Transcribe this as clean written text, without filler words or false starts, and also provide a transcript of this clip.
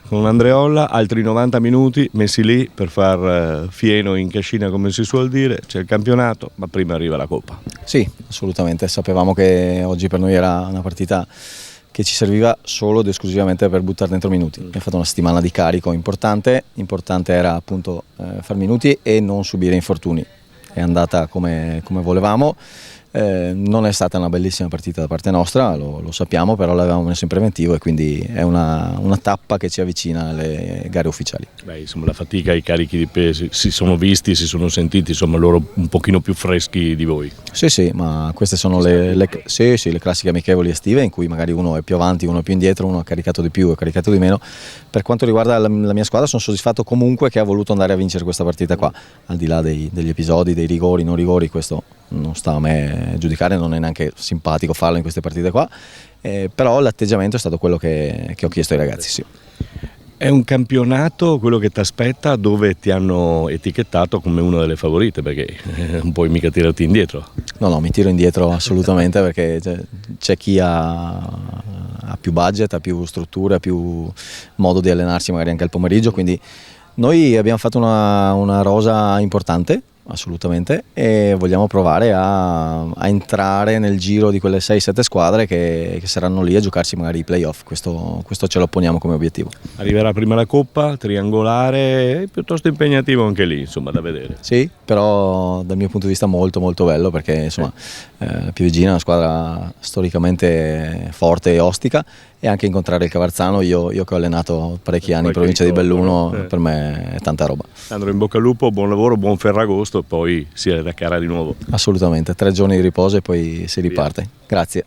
con Andreolla, altri 90 minuti messi lì per far fieno in cascina, come si suol dire. C'è il campionato, ma prima arriva la Coppa. Sì, assolutamente, sapevamo che oggi per noi era una partita che ci serviva solo ed esclusivamente per buttare dentro minuti. Abbiamo fatto una settimana di carico importante era appunto far minuti e non subire infortuni. È andata come volevamo. Non è stata una bellissima partita da parte nostra, lo sappiamo, però l'avevamo messo in preventivo e quindi è una tappa che ci avvicina alle gare ufficiali. Beh, insomma, la fatica e i carichi di pesi si sono visti, si sono sentiti, insomma, loro un pochino più freschi di voi. Sì, ma queste sono le classiche amichevoli estive in cui magari uno è più avanti, uno è più indietro, uno ha caricato di più, ha caricato di meno. Per quanto riguarda la mia squadra, sono soddisfatto comunque che ha voluto andare a vincere questa partita qua, al di là degli episodi, dei rigori, non rigori, questo non sta a me giudicare, non è neanche simpatico farlo in queste partite qua, però l'atteggiamento è stato quello che ho chiesto ai ragazzi. Sì. È un campionato, quello che ti aspetta, dove ti hanno etichettato come una delle favorite, perché non puoi mica tirarti indietro. No, mi tiro indietro assolutamente perché c'è chi ha più budget, ha più strutture, ha più modo di allenarsi magari anche al pomeriggio, quindi noi abbiamo fatto una rosa importante, assolutamente, e vogliamo provare a entrare nel giro di quelle 6-7 squadre che saranno lì a giocarsi magari i playoff. Questo ce lo poniamo come obiettivo. Arriverà prima la Coppa, triangolare, piuttosto impegnativo anche lì, insomma, da vedere. Sì, però dal mio punto di vista molto molto bello, perché insomma la Pievigina è una squadra storicamente forte e ostica, e anche incontrare il Cavarzano, io che ho allenato parecchi anni in provincia di Belluno, per me è tanta roba. Sandro, in bocca al lupo, buon lavoro, buon Ferragosto, e poi si è da cara di nuovo. Assolutamente, 3 giorni di riposo e poi si riparte. Grazie.